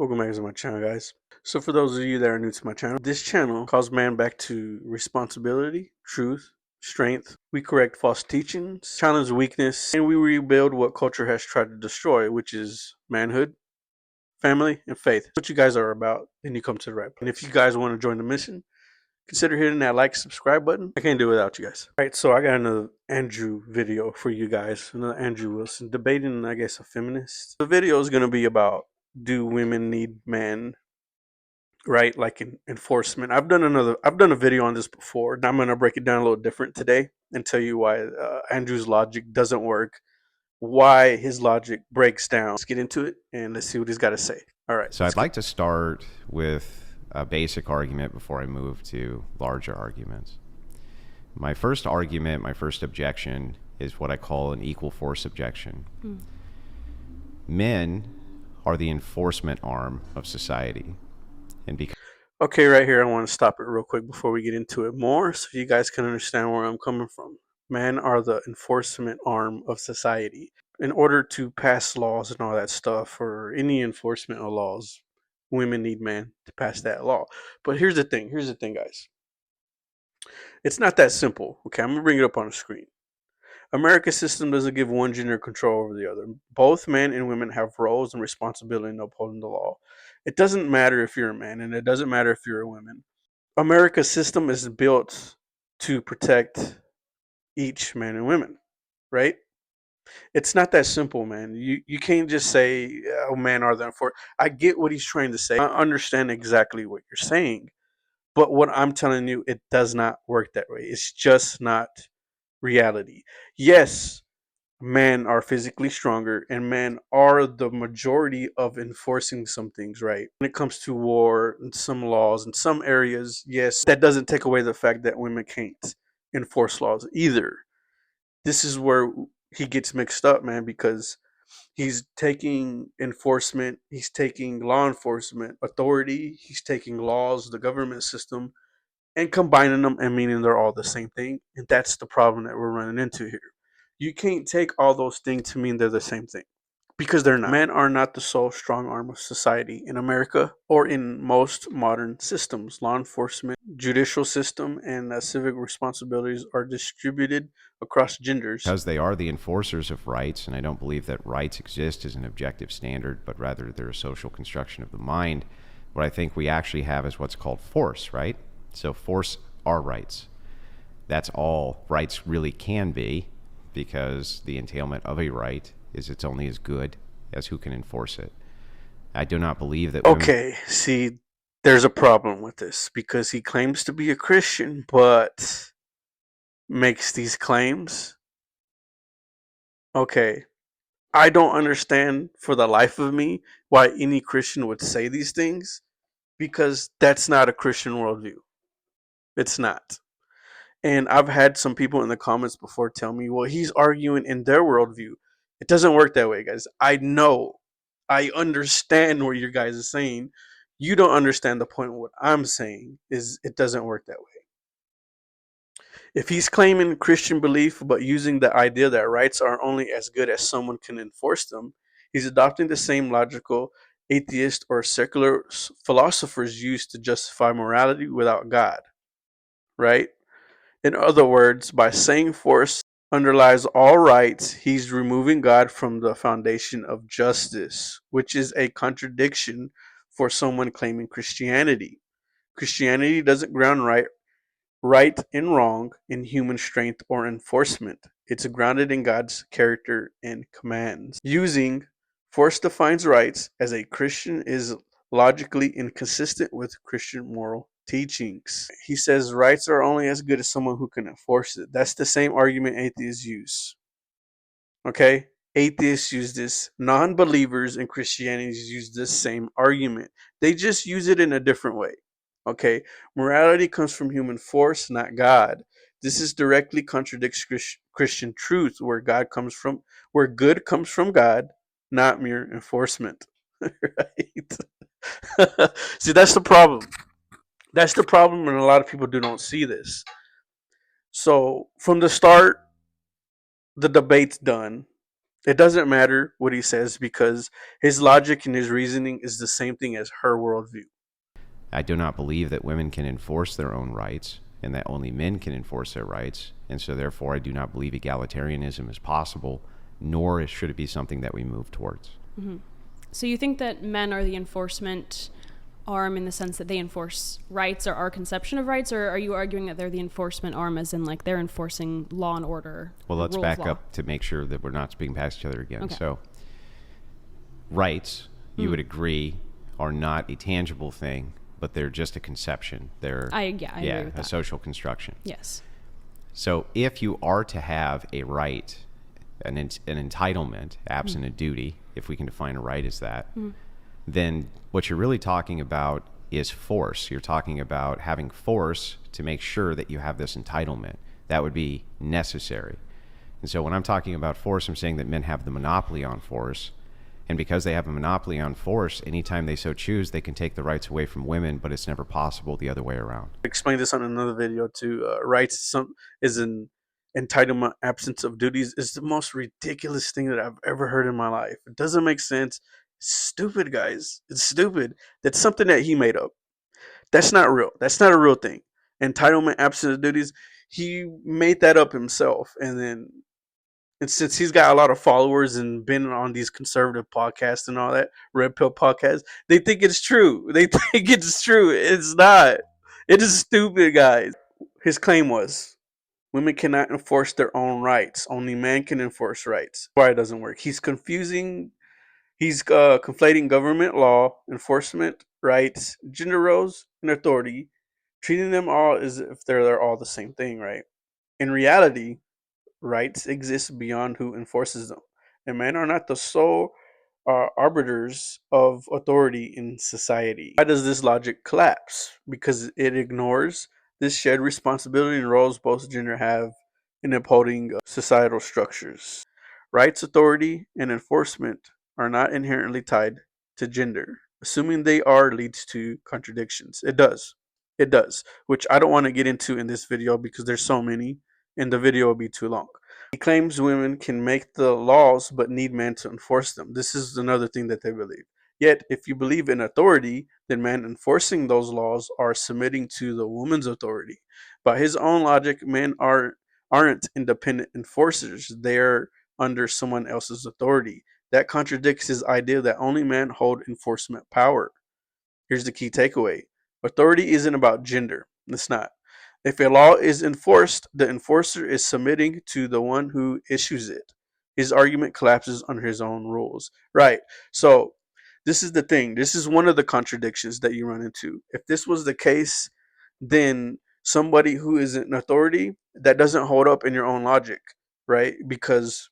Welcome back to my channel, guys. So for those of you that are new to my channel, this channel calls man back to responsibility, truth, strength. We correct false teachings, challenge weakness, and we rebuild what culture has tried to destroy, which is manhood, family, and faith. That's what you guys are about, then you come to the right place. And if you guys want to join the mission, consider hitting that like, subscribe button. I can't do it without you guys. Alright, so I got another Andrew video for you guys. Another Andrew Wilson debating, I guess, a feminist. The video is going to be about, do women need men, right? Like in enforcement. I've done a video on this before, and I'm going to break it down a little different today and tell you why Andrew's logic doesn't work, why his logic breaks down. Let's get into it and let's see what he's got to say. All right. So I'd like to start with a basic argument before I move to larger arguments. My first argument, my first objection is what I call an equal force objection. Men are the enforcement arm of society. And because Okay, right here, I want to stop it real quick before we get into it more so you guys can understand where I'm coming from. Men are the enforcement arm of society. In order to pass laws and all that stuff, or any enforcement of laws, women need men to pass that law. But here's the thing, guys. It's not that simple. Okay, I'm going to bring it up on the screen. America's system doesn't give one gender control over the other. Both men and women have roles and responsibility in upholding the law. It doesn't matter if you're a man, and it doesn't matter if you're a woman. America's system is built to protect each man and women, right? It's not that simple, man. You can't just say, "Oh, man, are there for?" I get what he's trying to say. I understand exactly what you're saying, but what I'm telling you, it does not work that way. It's just not reality. Yes, men are physically stronger and men are the majority of enforcing some things, right? When it comes to war and some laws in some areas, yes, that doesn't take away the fact that women can't enforce laws either. This is where he gets mixed up, man, because he's taking enforcement, he's taking law enforcement authority, he's taking laws, the government system, and combining them and meaning they're all the same thing. And that's the problem that we're running into here. You can't take all those things to mean they're the same thing because they're not. Men are not the sole strong arm of society in America or in most modern systems. Law enforcement, judicial system, and civic responsibilities are distributed across genders. they are the enforcers of rights, and I don't believe that rights exist as an objective standard, but rather they're a social construction of the mind, what I think we actually have is what's called force, right? So force are rights. That's all rights really can be, because the entailment of a right is it's only as good as who can enforce it. I do not believe that Okay, see, there's a problem with this because he claims to be a Christian, but makes these claims. Okay, I don't understand for the life of me why any Christian would say these things because that's not a Christian worldview. It's not. And I've had some people in the comments before tell me, well, he's arguing in their worldview. It doesn't work that way, guys. I know. I understand what your guys are saying. You don't understand the point of what I'm saying is it doesn't work that way. If he's claiming Christian belief but using the idea that rights are only as good as someone can enforce them, he's adopting the same logical atheist or secular philosophers use to justify morality without God, right? In other words, by saying force underlies all rights, he's removing God from the foundation of justice, which is a contradiction for someone claiming Christianity. Christianity doesn't ground right and wrong in human strength or enforcement. It's grounded in God's character and commands. Using force defines rights as a Christian is logically inconsistent with Christian moral teachings. He says rights are only as good as someone who can enforce it. That's the same argument atheists use. Okay? Atheists use this. Non believers in Christianity use this same argument. They just use it in a different way. Okay? Morality comes from human force, not God. This is directly contradicts Christian truth, where where good comes from God, not mere enforcement. Right? See, that's the problem. That's the problem, and a lot of people don't see this. So from the start, the debate's done. It doesn't matter what he says because his logic and his reasoning is the same thing as her worldview. I do not believe that women can enforce their own rights and that only men can enforce their rights. And so, therefore, I do not believe egalitarianism is possible, nor should it be something that we move towards. Mm-hmm. So you think that men are the enforcement arm in the sense that they enforce rights, or our conception of rights, or are you arguing that they're the enforcement arm as in like they're enforcing law and order? Well, let's back up to make sure that we're not speaking past each other again. Okay. So rights, you would agree, are not a tangible thing, but they're just a conception. They're I agree with a that. social construction. Yes. So if you are to have a right, an entitlement, absent a duty, if we can define a right as that, then what you're really talking about is force. You're talking about having force to make sure that you have this entitlement. That would be necessary. And so when I'm talking about force, I'm saying that men have the monopoly on force. And because they have a monopoly on force, anytime they so choose, they can take the rights away from women, but it's never possible the other way around. I explained this on another video too. Rights is an entitlement, absence of duties is the most ridiculous thing that I've ever heard in my life. It doesn't make sense. It's stupid, guys. It's stupid. That's something that he made up. That's not real. That's not a real thing. Entitlement, absence of duties. He made that up himself, and since he's got a lot of followers and been on these conservative podcasts and all that, red pill podcasts, they think it's true. They think it's true. It's not. It is stupid, guys. His claim was women cannot enforce their own rights. Only man can enforce rights. Why it doesn't work. He's conflating government law, enforcement, rights, gender roles, and authority, treating them all as if they're all the same thing, right? In reality, rights exist beyond who enforces them, and men are not the sole arbiters of authority in society. Why does this logic collapse? Because it ignores this shared responsibility and roles both gender have in upholding societal structures. Rights, authority, and enforcement are not inherently tied to gender. Assuming they are leads to contradictions. It does. It does. Which I don't want to get into in this video because there's so many, and the video will be too long. He claims women can make the laws but need men to enforce them. This is another thing that they believe. Yet, if you believe in authority, then men enforcing those laws are submitting to the woman's authority. By his own logic, men aren't independent enforcers. They're under someone else's authority. That contradicts his idea that only men hold enforcement power. Here's the key takeaway. Authority isn't about gender. It's not. If a law is enforced, the enforcer is submitting to the one who issues it. His argument collapses under his own rules. Right. So, this is the thing. This is one of the contradictions that you run into. If this was the case, then somebody who is an authority, that doesn't hold up in your own logic, right? Because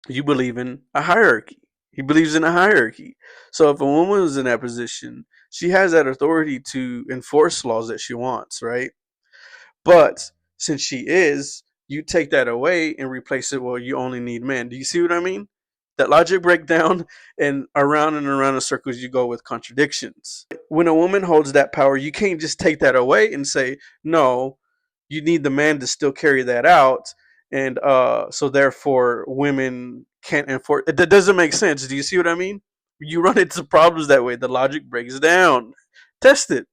you believe in a hierarchy. He believes in a hierarchy. So if a woman is in that position, she has that authority to enforce laws that she wants, right? But since she is, you take that away and replace it. Well, you only need men. Do you see what I mean? That logic breakdown, and around in circles you go with contradictions. When a woman holds that power, you can't just take that away and say, no, you need the man to still carry that out. And so therefore women can't enforce it. That doesn't make sense. Do you see what I mean? You run into problems that way. The logic breaks down. Test it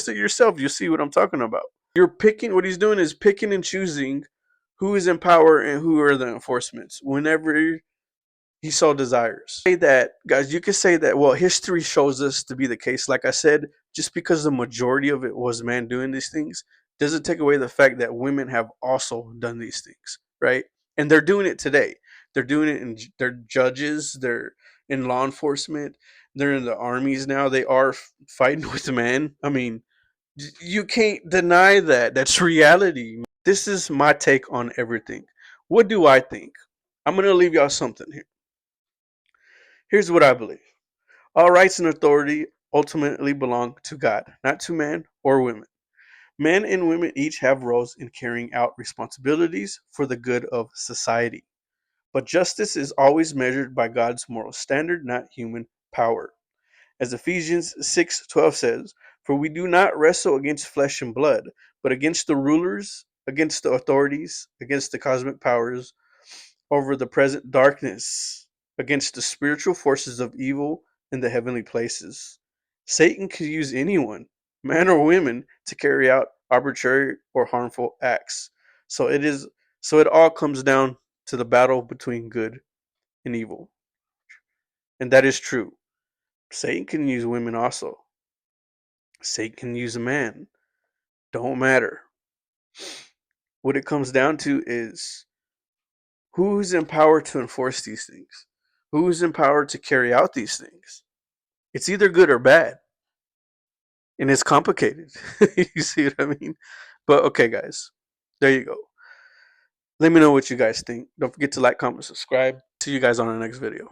yourself. You'll see what I'm talking about. You're picking, what he's doing is picking and choosing who is in power and who are the enforcements whenever he so desires. Say that, guys, you could say that, well, history shows us to be the case. Like I said, just because the majority of it was men doing these things doesn't take away the fact that women have also done these things, right? And they're doing it today. They're doing it in, they're judges, they're in law enforcement, they're in the armies now. They are fighting with men. I mean, you can't deny that. That's reality. This is my take on everything. What do I think? I'm going to leave y'all something here. Here's what I believe. All rights and authority ultimately belong to God, not to man or women. Men and women each have roles in carrying out responsibilities for the good of society. But justice is always measured by God's moral standard, not human power. As Ephesians 6:12 says, "For we do not wrestle against flesh and blood, but against the rulers, against the authorities, against the cosmic powers over the present darkness, against the spiritual forces of evil in the heavenly places. Satan could use anyone, man or women, to carry out arbitrary or harmful acts. So it all comes down to the battle between good and evil. And that is true. Satan can use women also. Satan can use a man. Don't matter. What it comes down to is who's empowered to enforce these things? Who's empowered to carry out these things? It's either good or bad. And it's complicated. You see what I mean? But okay, guys, there you go. Let me know what you guys think. Don't forget to like, comment, subscribe. See you guys on the next video.